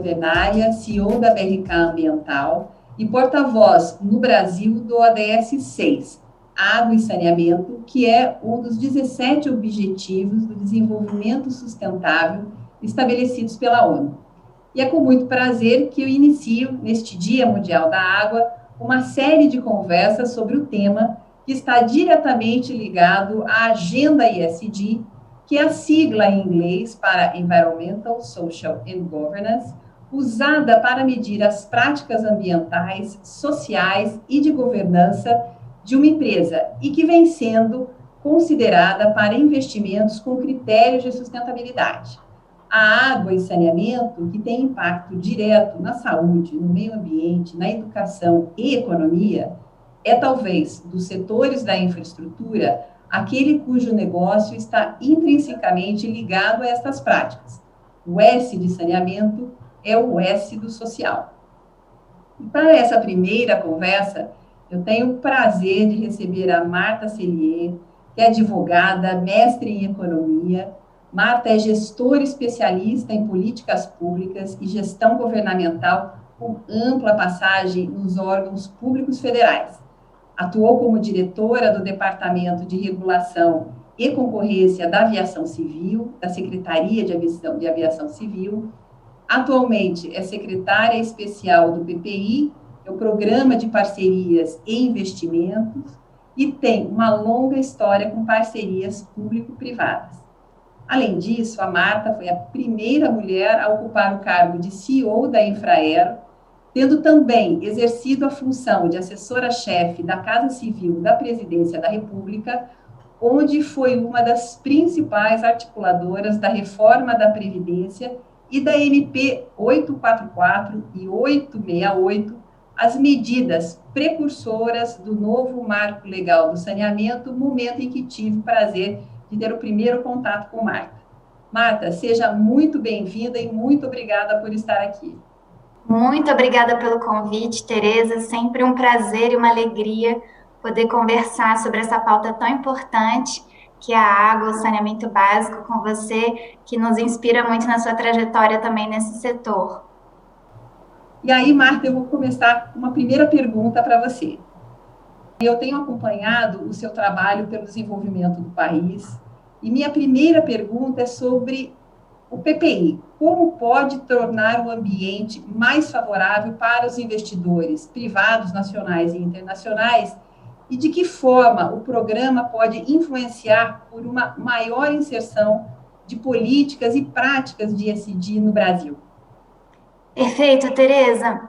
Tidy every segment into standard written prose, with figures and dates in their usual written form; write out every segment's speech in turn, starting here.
Venária, CEO da BRK Ambiental e porta-voz no Brasil do ODS 6, Água e Saneamento, que é um dos 17 Objetivos do Desenvolvimento Sustentável estabelecidos pela ONU. E é com muito prazer que eu inicio, neste Dia Mundial da Água, uma série de conversas sobre o tema que está diretamente ligado à Agenda ESG, que é a sigla em inglês para Environmental, Social and Governance, usada para medir as práticas ambientais, sociais e de governança de uma empresa e que vem sendo considerada para investimentos com critérios de sustentabilidade. A água e saneamento, que tem impacto direto na saúde, no meio ambiente, na educação e economia, é talvez dos setores da infraestrutura aquele cujo negócio está intrinsecamente ligado a estas práticas. O S de saneamento é o S do social. E para essa primeira conversa, eu tenho o prazer de receber a Marta Cellier, que é advogada, mestre em economia. Marta é gestora especialista em políticas públicas e gestão governamental com ampla passagem nos órgãos públicos federais. Atuou como diretora do Departamento de Regulação e Concorrência da Aviação Civil, da Secretaria de Aviação Civil. Atualmente é secretária especial do PPI, é o Programa de Parcerias e Investimentos, e tem uma longa história com parcerias público-privadas. Além disso, a Marta foi a primeira mulher a ocupar o cargo de CEO da Infraero, tendo também exercido a função de assessora-chefe da Casa Civil da Presidência da República, onde foi uma das principais articuladoras da reforma da Previdência e da MP 844 e 868, as medidas precursoras do novo marco legal do saneamento, momento em que tive o prazer de ter o primeiro contato com Marta. Marta, seja muito bem-vinda e muito obrigada por estar aqui. Muito obrigada pelo convite, Tereza. Sempre um prazer e uma alegria poder conversar sobre essa pauta tão importante, que é a água, o saneamento básico, com você, que nos inspira muito na sua trajetória também nesse setor. E aí, Marta, eu vou começar com uma primeira pergunta para você. Eu tenho acompanhado o seu trabalho pelo desenvolvimento do país, e minha primeira pergunta é sobre o PPI. Como pode tornar o ambiente mais favorável para os investidores privados, nacionais e internacionais, e de que forma o programa pode influenciar por uma maior inserção de políticas e práticas de ESG no Brasil? Perfeito, Tereza.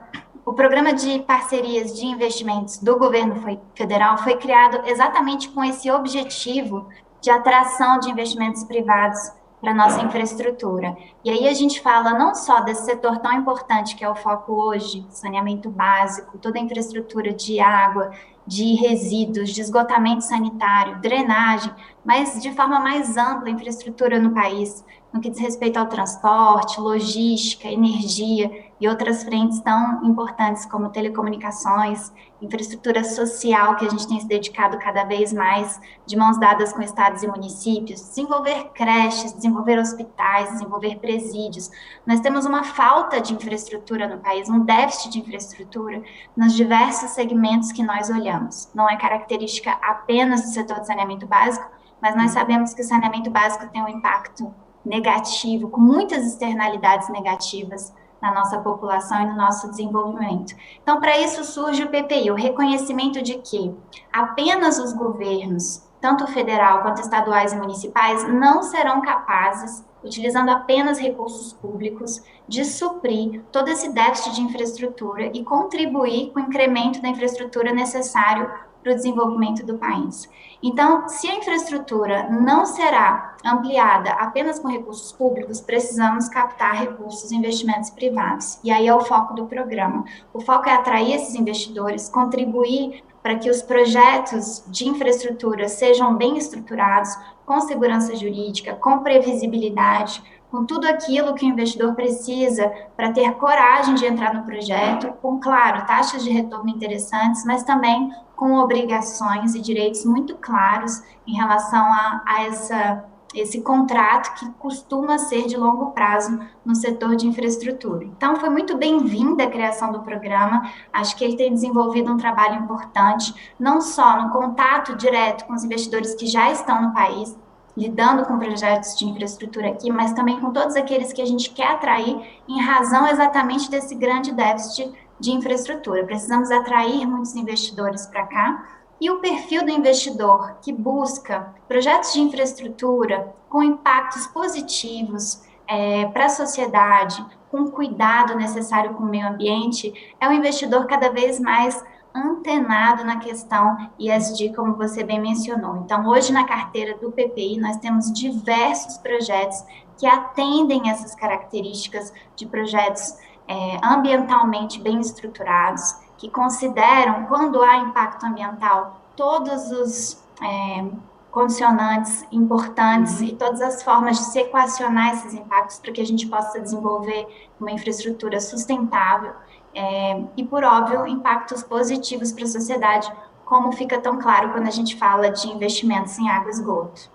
O programa de parcerias de investimentos do governo federal foi criado exatamente com esse objetivo de atração de investimentos privados para a nossa infraestrutura. E aí a gente fala não só desse setor tão importante que é o foco hoje, saneamento básico, toda a infraestrutura de água, de resíduos, de esgotamento sanitário, drenagem, mas de forma mais ampla, infraestrutura no país, no que diz respeito ao transporte, logística, energia e outras frentes tão importantes como telecomunicações, infraestrutura social, que a gente tem se dedicado cada vez mais, de mãos dadas com estados e municípios, desenvolver creches, desenvolver hospitais, desenvolver presídios. Nós temos uma falta de infraestrutura no país, um déficit de infraestrutura nos diversos segmentos que nós olhamos. Não é característica apenas do setor de saneamento básico, mas nós sabemos que o saneamento básico tem um impacto negativo, com muitas externalidades negativas na nossa população e no nosso desenvolvimento. Então, para isso surge o PPI, o reconhecimento de que apenas os governos, tanto federal quanto estaduais e municipais, não serão capazes, utilizando apenas recursos públicos, de suprir todo esse déficit de infraestrutura e contribuir com o incremento da infraestrutura necessário para o desenvolvimento do país. Então, se a infraestrutura não será ampliada apenas com recursos públicos, precisamos captar recursos e investimentos privados. E aí é o foco do programa. O foco é atrair esses investidores, contribuir para que os projetos de infraestrutura sejam bem estruturados, com segurança jurídica, com previsibilidade, com tudo aquilo que o investidor precisa para ter coragem de entrar no projeto, com, claro, taxas de retorno interessantes, mas também com obrigações e direitos muito claros em relação a esse contrato que costuma ser de longo prazo no setor de infraestrutura. Então, foi muito bem-vinda a criação do programa, acho que ele tem desenvolvido um trabalho importante, não só no contato direto com os investidores que já estão no país, lidando com projetos de infraestrutura aqui, mas também com todos aqueles que a gente quer atrair em razão exatamente desse grande déficit de infraestrutura. Precisamos atrair muitos investidores para cá, e o perfil do investidor que busca projetos de infraestrutura com impactos positivos para a sociedade, com cuidado necessário com o meio ambiente, é um investidor cada vez mais antenado na questão ESG, como você bem mencionou. Então, hoje na carteira do PPI, nós temos diversos projetos que atendem essas características de projetos ambientalmente bem estruturados, que consideram, quando há impacto ambiental, todos os condicionantes importantes e todas as formas de se equacionar esses impactos para que a gente possa desenvolver uma infraestrutura sustentável e, por óbvio, impactos positivos para a sociedade, como fica tão claro quando a gente fala de investimentos em água e esgoto.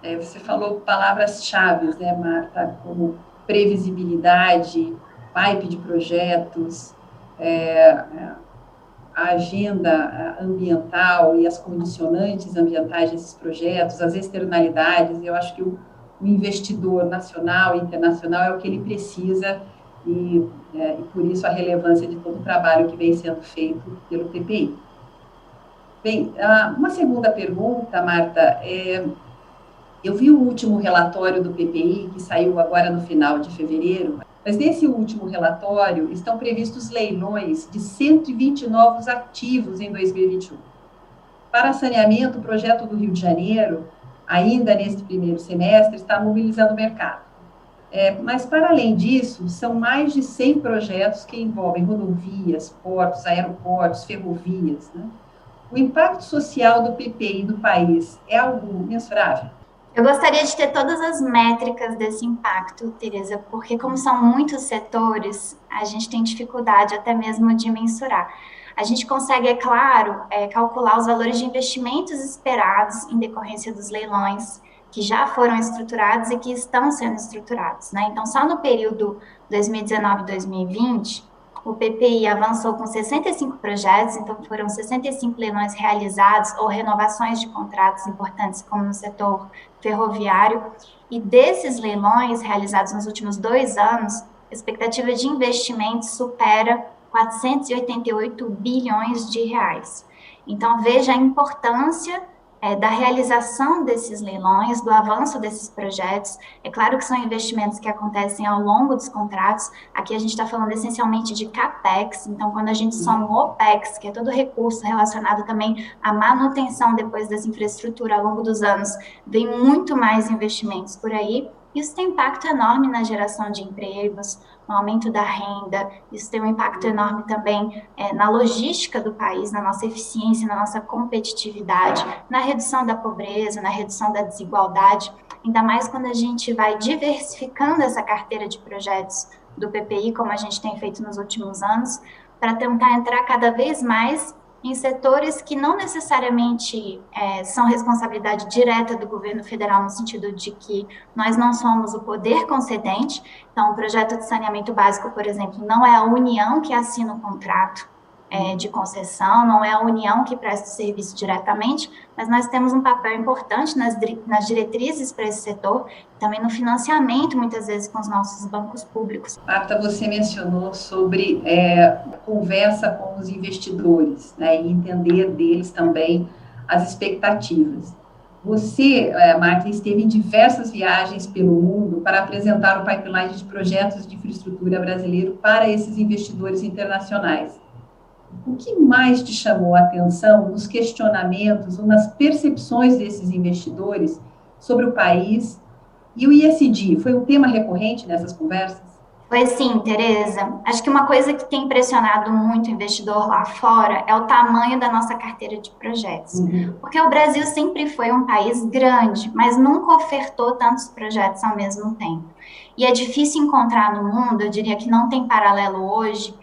Você falou palavras-chave, né, Marta, como previsibilidade, pipe de projetos, a agenda ambiental e as condicionantes ambientais desses projetos, as externalidades. Eu acho que o investidor nacional e internacional é o que ele precisa e por isso a relevância de todo o trabalho que vem sendo feito pelo PPI. Bem, uma segunda pergunta, Marta, eu vi o último relatório do PPI, que saiu agora no final de fevereiro, mas nesse último relatório estão previstos leilões de 120 novos ativos em 2021. Para saneamento, o projeto do Rio de Janeiro, ainda neste primeiro semestre, está mobilizando o mercado. Mas, para além disso, são mais de 100 projetos que envolvem rodovias, portos, aeroportos, ferrovias, né? O impacto social do PPI no país é algo mensurável? Eu gostaria de ter todas as métricas desse impacto, Tereza, porque como são muitos setores, a gente tem dificuldade até mesmo de mensurar. A gente consegue, é claro, calcular os valores de investimentos esperados em decorrência dos leilões, que já foram estruturados e que estão sendo estruturados, né? Então, só no período 2019-2020, o PPI avançou com 65 projetos, então foram 65 leilões realizados ou renovações de contratos importantes, como no setor ferroviário, e desses leilões realizados nos últimos 2 anos, a expectativa de investimento supera 488 bilhões de reais. Então, veja a importância da realização desses leilões, do avanço desses projetos. É claro que são investimentos que acontecem ao longo dos contratos. Aqui a gente está falando essencialmente de CAPEX, então quando a gente soma o OPEX, que é todo recurso relacionado também à manutenção depois dessa infraestrutura ao longo dos anos, vem muito mais investimentos por aí. Isso tem impacto enorme na geração de empregos, no aumento da renda, isso tem um impacto enorme também na logística do país, na nossa eficiência, na nossa competitividade, na redução da pobreza, na redução da desigualdade, ainda mais quando a gente vai diversificando essa carteira de projetos do PPI, como a gente tem feito nos últimos anos, para tentar entrar cada vez mais em setores que não necessariamente são responsabilidade direta do governo federal, no sentido de que nós não somos o poder concedente. Então, o projeto de saneamento básico, por exemplo, não é a União que assina o contrato de concessão, não é a União que presta o serviço diretamente, mas nós temos um papel importante nas diretrizes para esse setor, também no financiamento, muitas vezes, com os nossos bancos públicos. Marta, você mencionou sobre conversa com os investidores, né, e entender deles também as expectativas. Você, Marta, esteve em diversas viagens pelo mundo para apresentar o pipeline de projetos de infraestrutura brasileiro para esses investidores internacionais. O que mais te chamou a atenção nos questionamentos ou nas percepções desses investidores sobre o país? E o ESG foi um tema recorrente nessas conversas? Foi sim, Tereza. Acho que uma coisa que tem impressionado muito o investidor lá fora é o tamanho da nossa carteira de projetos. Porque o Brasil sempre foi um país grande, mas nunca ofertou tantos projetos ao mesmo tempo. E é difícil encontrar no mundo, eu diria que não tem paralelo hoje,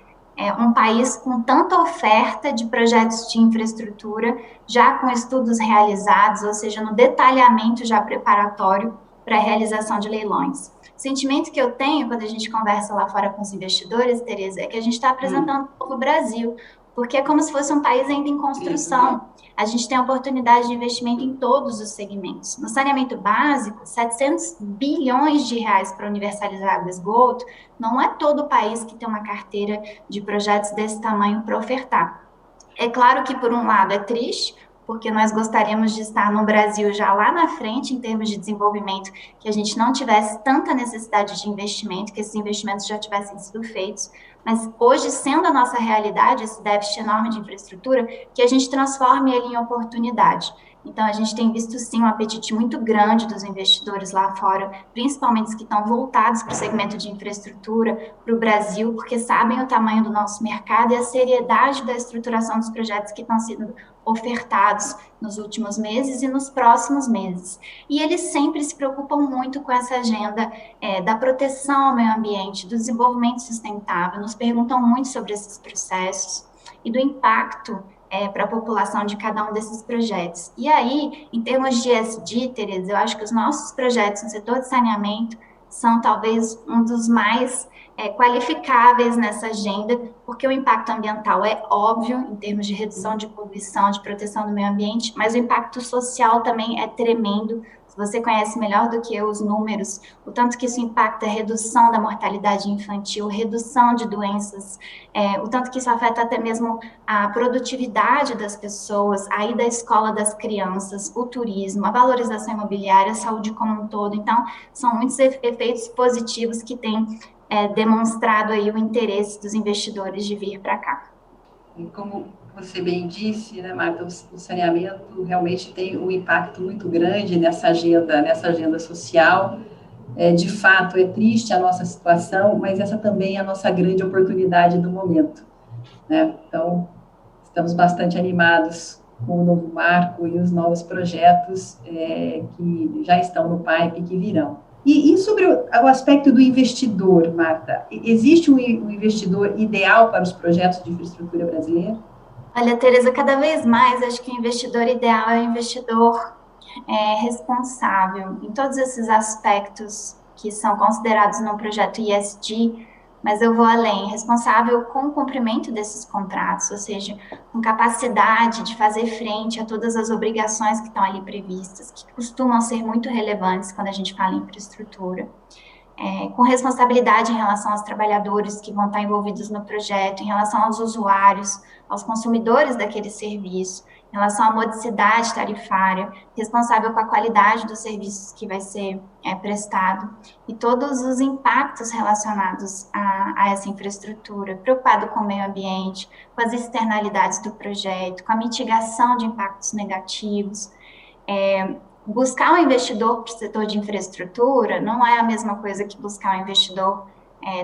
um país com tanta oferta de projetos de infraestrutura, já com estudos realizados, ou seja, no detalhamento já preparatório para a realização de leilões. O sentimento que eu tenho quando a gente conversa lá fora com os investidores, Tereza, é que a gente está apresentando o Brasil, porque é como se fosse um país ainda em construção. A gente tem a oportunidade de investimento em todos os segmentos. No saneamento básico, 700 bilhões de reais para universalizar o esgoto, não é todo o país que tem uma carteira de projetos desse tamanho para ofertar. É claro que, por um lado, é triste, porque nós gostaríamos de estar no Brasil já lá na frente, em termos de desenvolvimento, que a gente não tivesse tanta necessidade de investimento, que esses investimentos já tivessem sido feitos, mas hoje, sendo a nossa realidade, esse déficit enorme de infraestrutura, que a gente transforme ele em oportunidade. Então, a gente tem visto, sim, um apetite muito grande dos investidores lá fora, principalmente os que estão voltados para o segmento de infraestrutura, para o Brasil, porque sabem o tamanho do nosso mercado e a seriedade da estruturação dos projetos que estão sendo ofertados nos últimos meses e nos próximos meses. E eles sempre se preocupam muito com essa agenda da proteção ao meio ambiente, do desenvolvimento sustentável, nos perguntam muito sobre esses processos e do impacto para a população de cada um desses projetos. E aí, em termos de ESG, Tereza, eu acho que os nossos projetos no setor de saneamento são talvez um dos mais qualificáveis nessa agenda, porque o impacto ambiental é óbvio, em termos de redução de poluição, de proteção do meio ambiente, mas o impacto social também é tremendo. Você conhece melhor do que eu os números, o tanto que isso impacta a redução da mortalidade infantil, redução de doenças, o tanto que isso afeta até mesmo a produtividade das pessoas, a ida à escola das crianças, o turismo, a valorização imobiliária, a saúde como um todo. Então, são muitos efeitos positivos que têm demonstrado aí o interesse dos investidores de vir para cá. E como você bem disse, né, Marta, o saneamento realmente tem um impacto muito grande nessa agenda social. De fato, é triste a nossa situação, mas essa também é a nossa grande oportunidade do momento, né? Então, estamos bastante animados com o novo marco e os novos projetos que já estão no pipe e que virão. E sobre o aspecto do investidor, Marta, existe um investidor ideal para os projetos de infraestrutura brasileira? Olha, Tereza, cada vez mais acho que o investidor ideal é o investidor responsável em todos esses aspectos que são considerados no projeto ESG, mas eu vou além, responsável com o cumprimento desses contratos, ou seja, com capacidade de fazer frente a todas as obrigações que estão ali previstas, que costumam ser muito relevantes quando a gente fala em infraestrutura. Com responsabilidade em relação aos trabalhadores que vão estar envolvidos no projeto, em relação aos usuários, aos consumidores daquele serviço, em relação à modicidade tarifária, responsável com a qualidade dos serviços que vai ser prestado e todos os impactos relacionados a essa infraestrutura, preocupado com o meio ambiente, com as externalidades do projeto, com a mitigação de impactos negativos. Buscar um investidor para o setor de infraestrutura não é a mesma coisa que buscar um investidor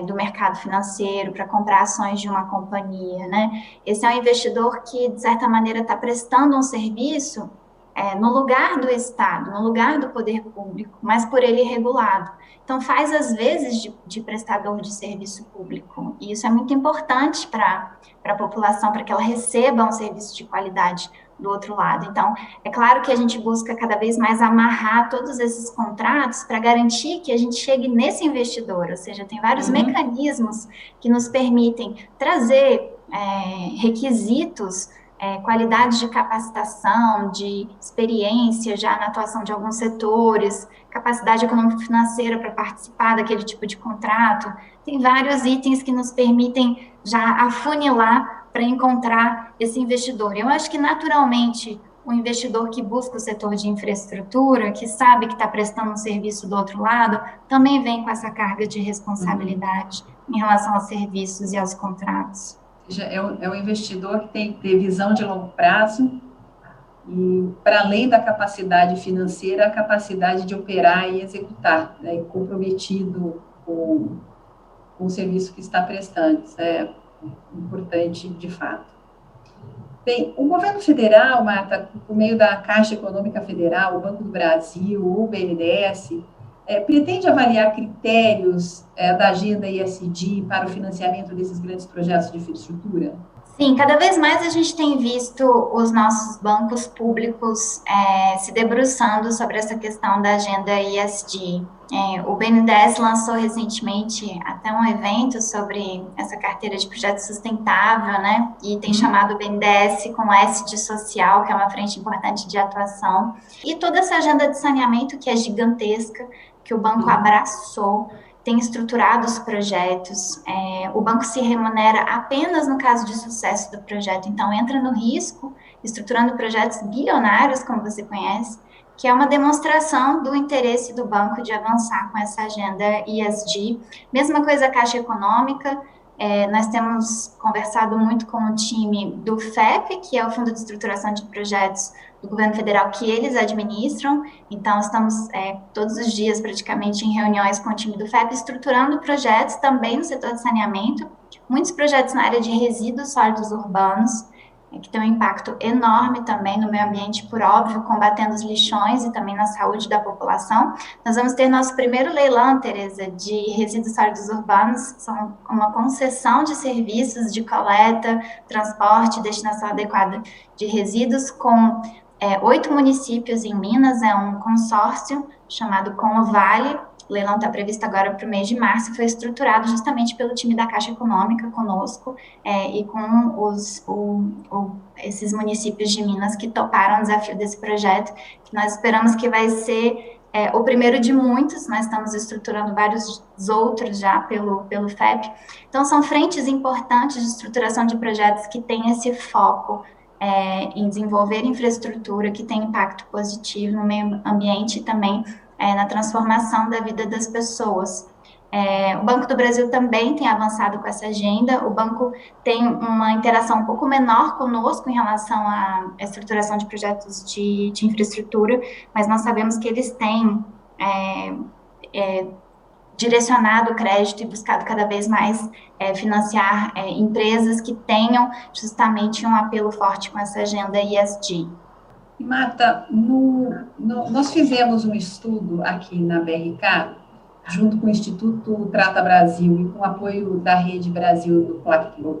do mercado financeiro para comprar ações de uma companhia, né? Esse é um investidor que, de certa maneira, está prestando um serviço no lugar do Estado, no lugar do poder público, mas por ele regulado. Então, faz, às vezes, de prestador de serviço público. E isso é muito importante para a população, para que ela receba um serviço de qualidade do outro lado. Então, é claro que a gente busca cada vez mais amarrar todos esses contratos para garantir que a gente chegue nesse investidor, ou seja, tem vários mecanismos que nos permitem trazer requisitos, qualidade de capacitação, de experiência já na atuação de alguns setores, capacidade econômico-financeira para participar daquele tipo de contrato. Tem vários itens que nos permitem já afunilar para encontrar esse investidor. Eu acho que, naturalmente, o investidor que busca o setor de infraestrutura, que sabe que está prestando um serviço do outro lado, também vem com essa carga de responsabilidade em relação aos serviços e aos contratos. É um investidor que tem que ter visão de longo prazo e, para além da capacidade financeira, a capacidade de operar e executar, né, e comprometido com o serviço que está prestando. Isso é importante, de fato. Bem, o governo federal, Marta, por meio da Caixa Econômica Federal, o Banco do Brasil, o BNDES, pretende avaliar critérios da agenda ESG para o financiamento desses grandes projetos de infraestrutura? Sim, cada vez mais a gente tem visto os nossos bancos públicos se debruçando sobre essa questão da agenda ESG. O BNDES lançou recentemente até um evento sobre essa carteira de projeto sustentável, né? E tem chamado o BNDES com S de social, que é uma frente importante de atuação. E toda essa agenda de saneamento, que é gigantesca, que o banco abraçou, tem estruturado os projetos, o banco se remunera apenas no caso de sucesso do projeto, então entra no risco, estruturando projetos bilionários, como você conhece, que é uma demonstração do interesse do banco de avançar com essa agenda ESG. Mesma coisa a Caixa Econômica, nós temos conversado muito com o time do FEP, que é o Fundo de Estruturação de Projetos do Governo Federal, que eles administram, então estamos todos os dias praticamente em reuniões com o time do FEP, estruturando projetos também no setor de saneamento, muitos projetos na área de resíduos sólidos urbanos, que tem um impacto enorme também no meio ambiente, por óbvio, combatendo os lixões e também na saúde da população. Nós vamos ter nosso primeiro leilão, Tereza, de resíduos sólidos urbanos, são uma concessão de serviços de coleta, transporte e destinação adequada de resíduos com 8 municípios em Minas, é um consórcio chamado Convale. O leilão está previsto agora para o mês de março, foi estruturado justamente pelo time da Caixa Econômica conosco e com esses municípios de Minas que toparam o desafio desse projeto, que nós esperamos que vai ser o primeiro de muitos. Nós estamos estruturando vários outros já pelo FEP. Então, são frentes importantes de estruturação de projetos que têm esse foco em desenvolver infraestrutura que tem impacto positivo no meio ambiente e também na transformação da vida das pessoas. O Banco do Brasil também tem avançado com essa agenda, o banco tem uma interação um pouco menor conosco em relação à estruturação de projetos de infraestrutura, mas nós sabemos que eles têm direcionado o crédito e buscado cada vez mais financiar empresas que tenham justamente um apelo forte com essa agenda ESG. Marta, nós fizemos um estudo aqui na BRK, junto com o Instituto Trata Brasil e com o apoio da Rede Brasil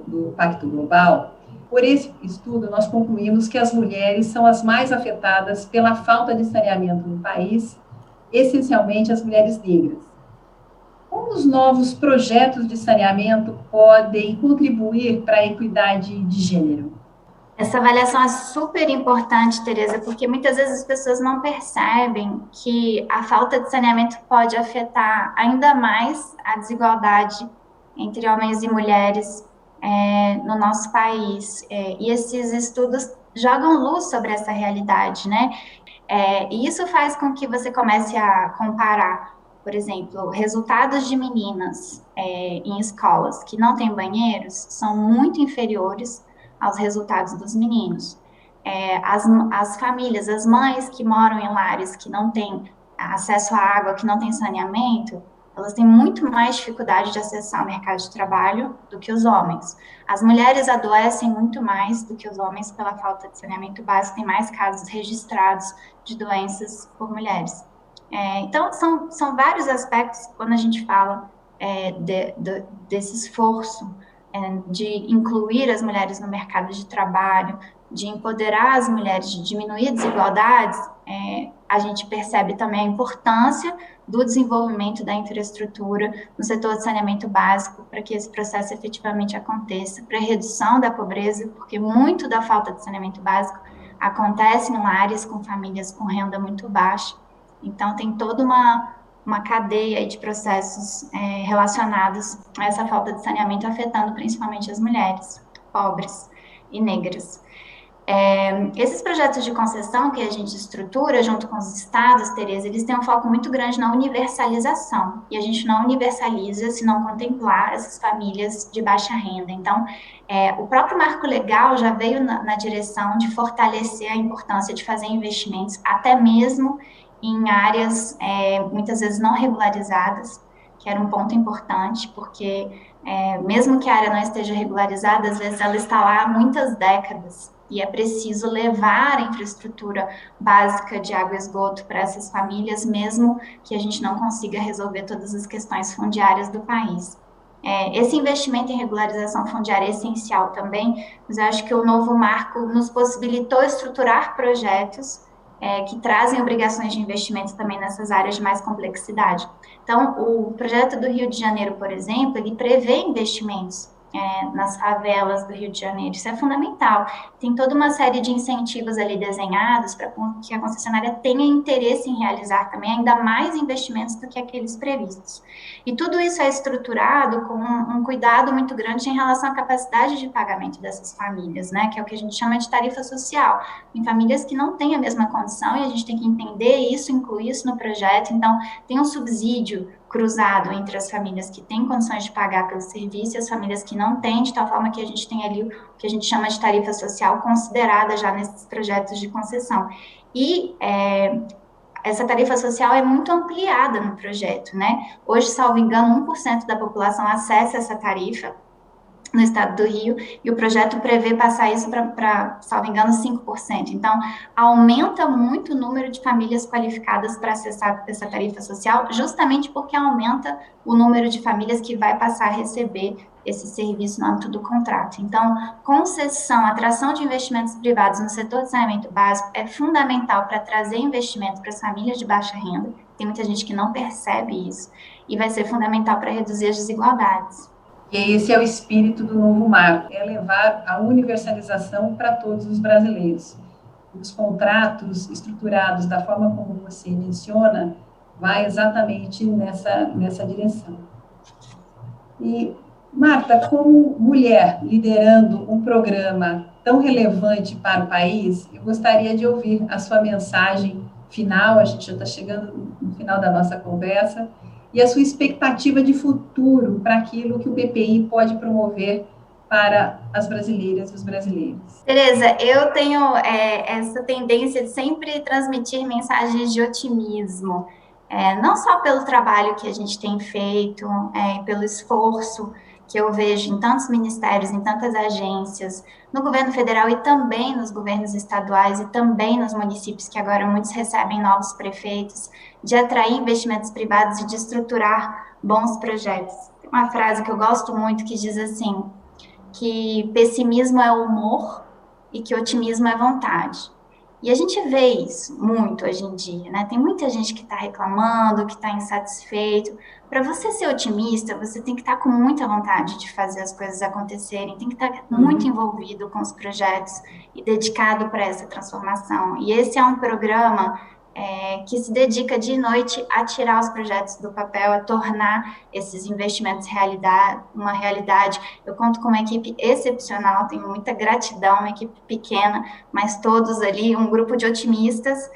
do Pacto Global. Por esse estudo, nós concluímos que as mulheres são as mais afetadas pela falta de saneamento no país, essencialmente as mulheres negras. Como os novos projetos de saneamento podem contribuir para a equidade de gênero? Essa avaliação é super importante, Tereza, porque muitas vezes as pessoas não percebem que a falta de saneamento pode afetar ainda mais a desigualdade entre homens e mulheres no nosso país. E esses estudos jogam luz sobre essa realidade, né? E isso faz com que você comece a comparar, por exemplo, resultados de meninas em escolas que não têm banheiros são muito inferiores aos resultados dos meninos. As famílias, as mães que moram em lares que não têm acesso à água, que não têm saneamento, elas têm muito mais dificuldade de acessar o mercado de trabalho do que os homens. As mulheres adoecem muito mais do que os homens pela falta de saneamento básico, tem mais casos registrados de doenças por mulheres. Então, são vários aspectos quando a gente fala desse esforço de incluir as mulheres no mercado de trabalho, de empoderar as mulheres, de diminuir desigualdades. A gente percebe também a importância do desenvolvimento da infraestrutura no setor de saneamento básico para que esse processo efetivamente aconteça, para a redução da pobreza, porque muito da falta de saneamento básico acontece em lares com famílias com renda muito baixa. Então, tem toda uma cadeia de processos relacionados a essa falta de saneamento, afetando principalmente as mulheres pobres e negras. Esses projetos de concessão que a gente estrutura junto com os estados, Tereza, eles têm um foco muito grande na universalização, e a gente não universaliza se não contemplar essas famílias de baixa renda. Então, o próprio marco legal já veio na direção de fortalecer a importância de fazer investimentos, até mesmo em áreas muitas vezes não regularizadas, que era um ponto importante, porque mesmo que a área não esteja regularizada, às vezes ela está lá há muitas décadas. e é preciso levar a infraestrutura básica de água e esgoto para essas famílias, mesmo que a gente não consiga resolver todas as questões fundiárias do país. Esse investimento em regularização fundiária é essencial também, mas eu acho que o novo marco nos possibilitou estruturar projetos que trazem obrigações de investimento também nessas áreas de mais complexidade. Então, o projeto do Rio de Janeiro, por exemplo, ele prevê investimentos nas favelas do Rio de Janeiro. Isso é fundamental. Tem toda uma série de incentivos ali desenhados para que a concessionária tenha interesse em realizar também ainda mais investimentos do que aqueles previstos. E tudo isso é estruturado com um cuidado muito grande em relação à capacidade de pagamento dessas famílias, né, que é o que a gente chama de tarifa social. Em famílias que não têm a mesma condição, e a gente tem que entender isso, incluir isso no projeto. Então, tem um subsídio cruzado entre as famílias que têm condições de pagar pelo serviço e as famílias que não têm, de tal forma que a gente tem ali o que a gente chama de tarifa social considerada já nesses projetos de concessão. E essa tarifa social é muito ampliada no projeto, né? Hoje, salvo engano, 1% da população acessa essa tarifa no estado do Rio, e o projeto prevê passar isso para, salvo engano, 5%. Então, aumenta muito o número de famílias qualificadas para acessar essa tarifa social, justamente porque aumenta o número de famílias que vai passar a receber esse serviço no âmbito do contrato. Então, concessão, atração de investimentos privados no setor de saneamento básico é fundamental para trazer investimento para as famílias de baixa renda. Tem muita gente que não percebe isso, e vai ser fundamental para reduzir as desigualdades. E esse é o espírito do novo marco, é levar a universalização para todos os brasileiros. Os contratos estruturados da forma como você menciona, vai exatamente nessa direção. E, Marta, como mulher liderando um programa tão relevante para o país, eu gostaria de ouvir a sua mensagem final, a gente já está chegando no final da nossa conversa, e a sua expectativa de futuro para aquilo que o PPI pode promover para as brasileiras e os brasileiros. Tereza, eu tenho essa tendência de sempre transmitir mensagens de otimismo, não só pelo trabalho que a gente tem feito, pelo esforço que eu vejo em tantos ministérios, em tantas agências, no governo federal e também nos governos estaduais e também nos municípios, que agora muitos recebem novos prefeitos, de atrair investimentos privados e de estruturar bons projetos. Tem uma frase que eu gosto muito que diz assim, que pessimismo é humor e que otimismo é vontade. E a gente vê isso muito hoje em dia, né? Tem muita gente que está reclamando, que está insatisfeito. Para você ser otimista, você tem que estar com muita vontade de fazer as coisas acontecerem, tem que estar muito envolvido com os projetos e dedicado para essa transformação. E esse é um programa que se dedica dia e noite a tirar os projetos do papel, a tornar esses investimentos uma realidade. Eu conto com uma equipe excepcional, tenho muita gratidão, uma equipe pequena, mas todos ali, um grupo de otimistas,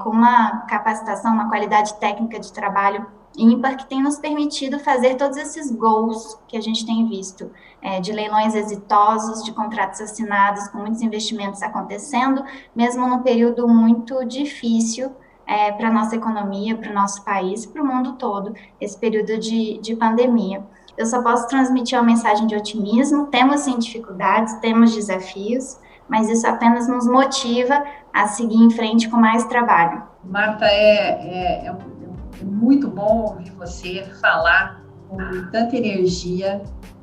com uma capacitação, uma qualidade técnica de trabalho ímpar, que tem nos permitido fazer todos esses gols que a gente tem visto, de leilões exitosos, de contratos assinados, com muitos investimentos acontecendo, mesmo num período muito difícil para a nossa economia, para o nosso país, para o mundo todo, esse período de pandemia. Eu só posso transmitir uma mensagem de otimismo, temos sim dificuldades, temos desafios, mas isso apenas nos motiva a seguir em frente com mais trabalho. Marta, é muito bom ouvir você falar com tanta energia,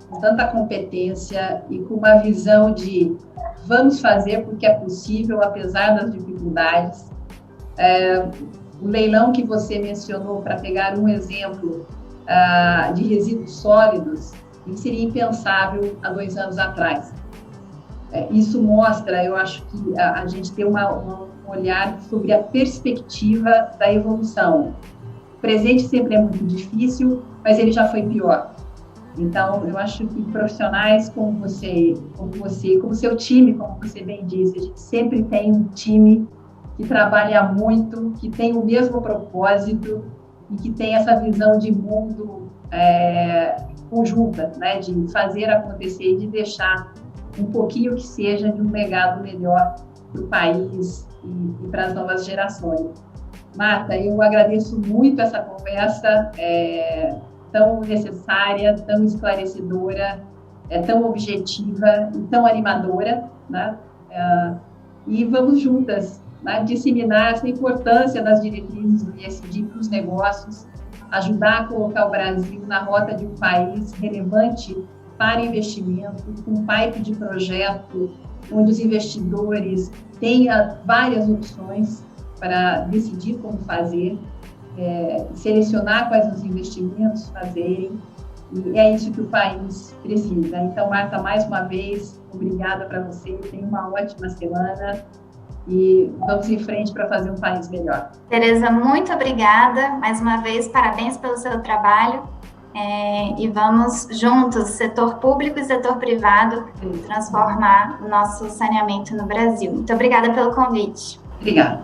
com tanta competência e com uma visão de vamos fazer porque é possível, apesar das dificuldades. O leilão que você mencionou, para pegar um exemplo de resíduos sólidos, ele seria impensável há 2 anos atrás. Isso mostra, eu acho que a gente tem um olhar sobre a perspectiva da evolução. O presente sempre é muito difícil, mas ele já foi pior. Então, eu acho que profissionais como você, como seu time, como você bem disse, a gente sempre tem um time que trabalha muito, que tem o mesmo propósito e que tem essa visão de mundo conjunta, né, de fazer acontecer e de deixar um pouquinho que seja de um legado melhor para o país e para as novas gerações. Marta, eu agradeço muito essa conversa tão necessária, tão esclarecedora, tão objetiva e tão animadora, né? e vamos juntas, né, disseminar essa importância das diretrizes do ISD para os negócios, ajudar a colocar o Brasil na rota de um país relevante para investimento, com um pipe de projeto, onde os investidores tenham várias opções para decidir como fazer, selecionar quais os investimentos fazerem, e é isso que o país precisa. Então, Marta, mais uma vez, obrigada para você, tenha uma ótima semana e vamos em frente para fazer um país melhor. Tereza, muito obrigada, mais uma vez, parabéns pelo seu trabalho, e vamos juntos, setor público e setor privado, transformar o nosso saneamento no Brasil. Muito obrigada pelo convite. Obrigada.